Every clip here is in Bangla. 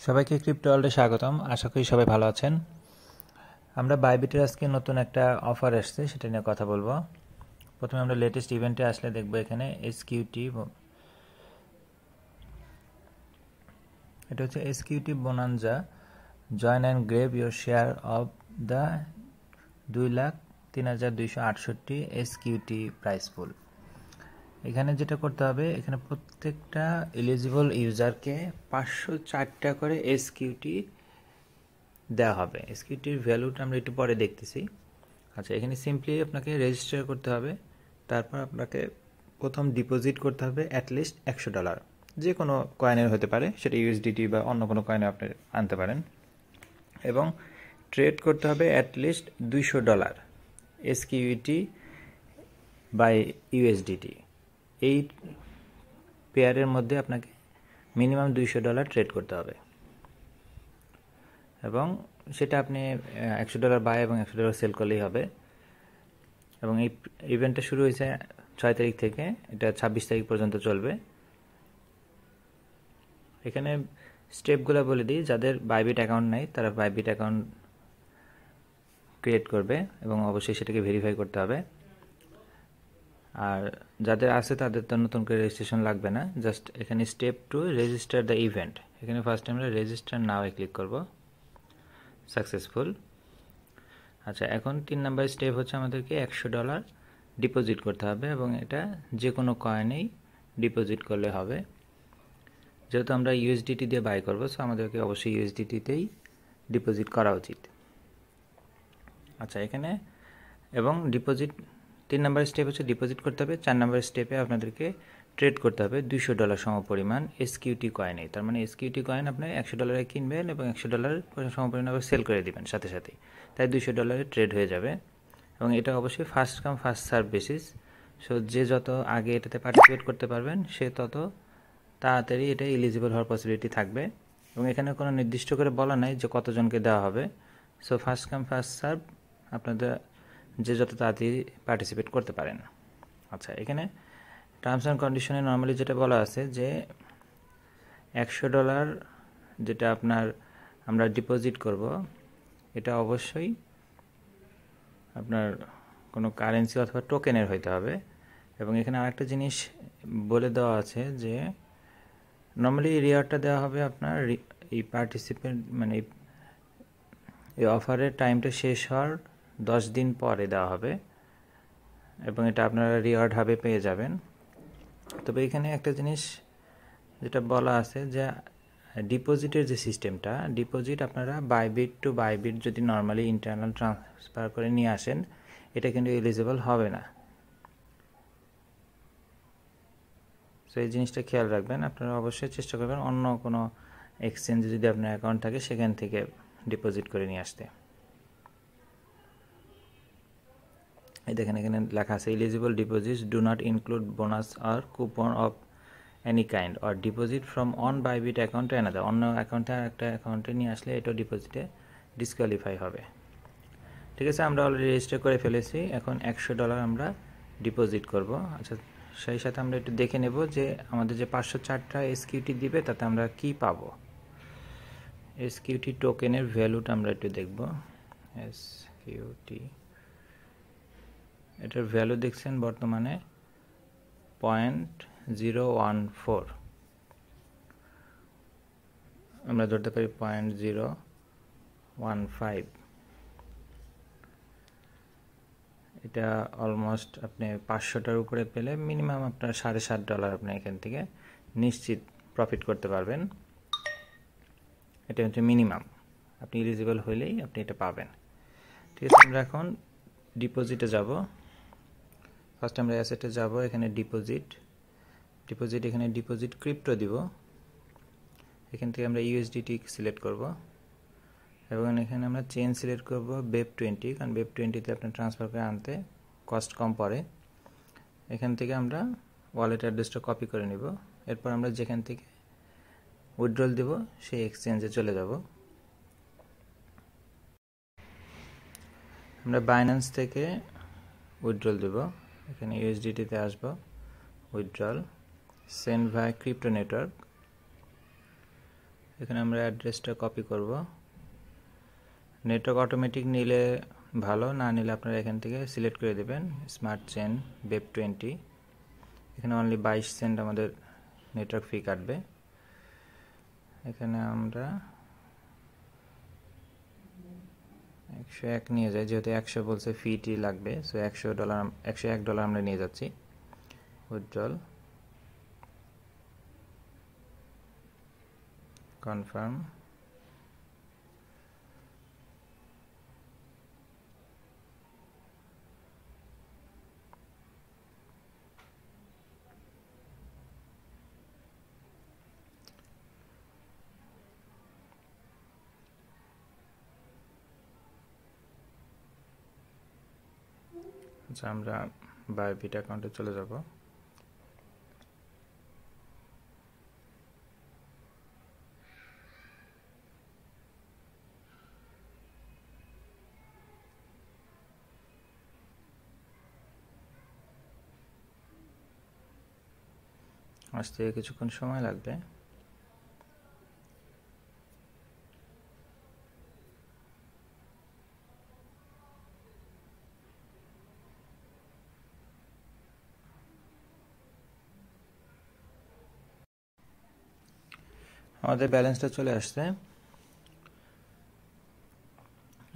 সবাইকে ক্রিপ্টো ওয়ার্ল্ডে স্বাগতম। আশা করি সবাই ভালো আছেন। আমরা বাইবিটের আজকে নতুন একটা অফার আসছে, সেটা নিয়ে কথা বলবো। প্রথমে আমরা লেটেস্ট ইভেন্টে আসলে দেখবো এখানে এসকিউটি, এটা হচ্ছে SQT bonanza, join and grab your share of the 2,03,268 SQT price pool. এখানে যেটা করতে হবে, এখানে প্রত্যেকটা এলিজিবল ইউজারকে 504টা করে এসকিউটি দেওয়া হবে। এসকিউটির ভ্যালুটা আমরা একটু পরে দেখতেছি। আচ্ছা, এখানে সিম্পলি আপনাকে রেজিস্টার করতে হবে, তারপর আপনাকে প্রথম ডিপোজিট করতে হবে অ্যাটলিস্ট $100, যে কোনো কয়েনের হতে পারে, সেটা ইউএসডিটি বা অন্য কোনো কয়েনে আপনি আনতে পারেন, এবং ট্রেড করতে হবে অ্যাটলিস্ট $200 এসকিউটি বাই ইউএসডিটি। এই পেয়ারের মধ্যে আপনাকে মিনিমাম $200 ট্রেড করতে হবে, এবং সেটা আপনি $100 বাই এবং $100 সেল করলেই হবে। এবং এই ইভেন্টটা শুরু হয়েছে 6 তারিখ থেকে, এটা 26 তারিখ পর্যন্ত চলবে। এখানে স্টেপগুলো বলে দিই। যাদের বাইবিট অ্যাকাউন্ট নেই তারা বাইবিট অ্যাকাউন্ট ক্রিয়েট করবে এবং অবশ্যই সেটাকে ভেরিফাই করতে হবে। আর যাদের আছে তাদের তো নতুন করে রেজিস্ট্রেশন লাগবে না। জাস্ট এখানে স্টেপ 2 রেজিস্টার দ্য ইভেন্ট, এখানে ফার্স্ট আমরা রেজিস্টার নাও এ ক্লিক করব। সাকসেসফুল। আচ্ছা, এখন 3 নাম্বার স্টেপ হচ্ছে আমাদেরকে $100 ডিপোজিট করতে হবে, এবং এটা যে কোনো কয়েনেই ডিপোজিট করলে হবে। যেহেতু আমরা ইউএসডিটি দিয়ে বাই করবো, সো আমাদেরকে অবশ্যই ইউএসডিটিতেই ডিপোজিট করা উচিত। আচ্ছা, এখানে এবং ডিপোজিট 3 নাম্বার স্টেপ হচ্ছে ডিপোজিট করতে হবে। 4 নাম্বার স্টেপে আপনাদেরকে ট্রেড করতে হবে $200 সমপরিমাণ এসকিউটি কয়েনে। তার মানে এসকিউটি কয়েন আপনি $100 কিনবেন এবং $100 সমপরিমাণ আবার সেল করে দিবেন সাথে সাথেই, তাই $200 ট্রেড হয়ে যাবে। এবং এটা অবশ্যই first come first serve basis. So যে যত আগে এটাতে পার্টিসিপেট করতে পারবেন সে তত তাড়াতাড়ি এটা এলিজিবল হওয়ার পসিবিলিটি থাকবে। এবং এখানে কোনো নির্দিষ্ট করে বলা নাই যে কতজনকে দেওয়া হবে। So first come first serve, আপনাদের যে যত তাড়াতাড়ি পার্টিসিপেট করতে পারেন। আচ্ছা, এখানে টার্মস অ্যান্ড কন্ডিশনে নর্মালি যেটা বলা আছে যে $100 যেটা আমরা ডিপোজিট করব, এটা অবশ্যই আপনার কোনো কারেন্সি অথবা টোকেনের হইতে হবে। এবং এখানে আরেকটা জিনিস বলে দেওয়া আছে যে নর্মালি রিওয়ার্ডটা দেওয়া হবে আপনার এই পার্টিসিপেন্ট, মানে এই অফারের টাইমটা শেষ হওয়ার 10 দিন পরে দেওয়া হবে, এবং এটা আপনারা রিওয়ার্ড হাবে পেয়ে যাবেন। তবে এখানে একটা জিনিস যেটা বলা আছে যে ডিপোজিটের যে সিস্টেমটা, ডিপোজিট আপনারা বাইবিট টু বাইবিট যদি নর্মালি ইন্টারনাল ট্রান্সফার করে নিয়ে আসেন, এটা কিন্তু এলিজিবল হবে না। সো এই জিনিসটা খেয়াল রাখবেন। আপনারা অবশ্যই চেষ্টা করবেন অন্য কোনো এক্সচেঞ্জে যদি আপনার অ্যাকাউন্ট থাকে সেখান থেকে ডিপোজিট করে নিয়ে আসতে। এই দেখেন এখানে লেখা আছে eligible deposits do not include bonus আর coupon of any kind or deposit from on Bybit account to another. অন্য অ্যাকাউন্টে একটা অ্যাকাউন্টে নিয়ে আসলে এটাও ডিপোজিটে ডিসকোয়ালিফাই হবে। ঠিক আছে, আমরা অলরেডি রেজিস্টার করে ফেলেছি। এখন $100 আমরা ডিপোজিট করব। আচ্ছা, সেই সাথে আমরা একটু দেখে নেব যে আমাদের যে 504টা এসকিউটি দিবে তাতে আমরা কি পাবো। এসকিউটি টোকেনের ভ্যালুটা আমরা একটু দেখব। এসকিউটি, এটার ভ্যালু দেখছেন বর্তমানে 0.014, আমরা ধরতে পারি 0.015। এটা অলমোস্ট আপনি 500টার উপরে পেলে মিনিমাম আপনার $7.5 আপনি এখান থেকে নিশ্চিত প্রফিট করতে পারবেন। এটা হচ্ছে মিনিমাম, আপনি এলিজিবল হইলেই আপনি এটা পাবেন। ঠিক আছে, আমরা এখন ডিপোজিটে যাব। ফার্স্ট আমরা অ্যাসেটে যাব, এখানে ডিপোজিট, এখানে ডিপোজিট ক্রিপ্টো দিব। এখান থেকে আমরা ইউএসডিটি সিলেক্ট করব, এবং এখানে আমরা চেইন সিলেক্ট করব BEP20, কারণ BEP20তে আপনি ট্রান্সফার করে আনতে কস্ট কম পড়ে। এখান থেকে আমরা ওয়ালেট অ্যাড্রেসটা কপি করে নিব। এরপর আমরা যেখান থেকে উইথড্রল দেব সেই এক্সচেঞ্জে চলে যাব। আমরা বাইন্যান্স থেকে উইথড্রল দেব, এখানে ইউএসডিটিতে আসব, উইথড্রল, সেন্ড ভায়া ক্রিপ্টো নেটওয়ার্ক, এখানে আমরা অ্যাড্রেসটা কপি করব। নেটওয়ার্ক অটোমেটিক নিলে ভালো, না নিলে আপনারা এখান থেকে সিলেক্ট করে দেবেন স্মার্ট চেন ওয়েব 20। এখানে অনলি 22 সেন্ট আমাদের নেটওয়ার্ক ফি কাটবে। এখানে আমরা 101 নিয়ে যাই, যেহেতু 100 বলছে ফিটি লাগবে, সো $101 আমরা নিয়ে যাচ্ছি। Withdrawal, confirm. আচ্ছা, আমরা বাইবিট অ্যাকাউন্টে চলে যাব। আসতে কিছুক্ষণ সময় লাগবে। আমাদের ব্যালেন্সটা চলে আসছে,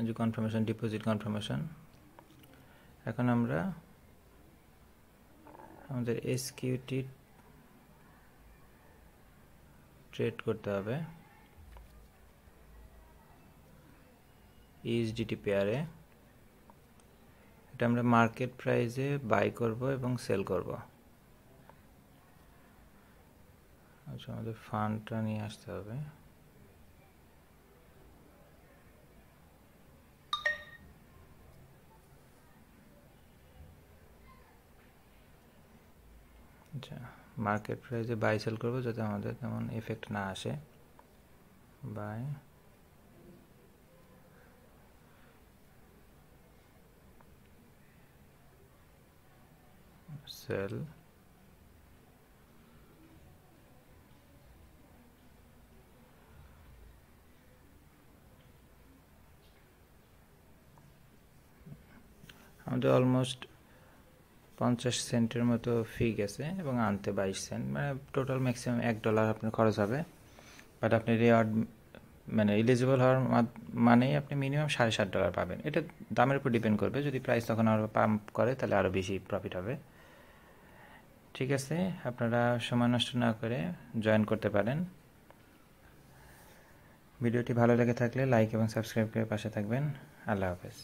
যে কনফার্মেশন, ডিপোজিট কনফার্মেশন। এখন আমরা আমাদের এসকিউটি ট্রেড করতে হবে ইউএসডিটি পেয়ারে। এটা আমরা মার্কেট প্রাইসে বাই করব এবং সেল করব। আচ্ছা, আমাদের ফান্ডটা নিয়ে আসতে হবে। আচ্ছা, মার্কেট প্রাইসে বাই সেল করব যাতে আমাদের তেমন এফেক্ট না আসে। বাই সেল, আমাদের অলমোস্ট 50 সেন্টের মতো ফি গেছে এবং আনতে 22 সেন্ট, মানে টোটাল ম্যাক্সিমাম $1 আপনার খরচ হবে। বাট আপনি রিওয়ার্ড মানে এলিজিবল হওয়ার মানেই আপনি মিনিমাম $7.5 পাবেন। এটা দামের উপর ডিপেন্ড করবে, যদি প্রাইস তখন আরও পাম্প করে তাহলে আরও বেশি প্রফিট হবে। ঠিক আছে, আপনারা সময় নষ্ট না করে জয়েন করতে পারেন। ভিডিওটি ভালো লেগে থাকলে লাইক এবং সাবস্ক্রাইব করে পাশে থাকবেন। আল্লাহ হাফেজ।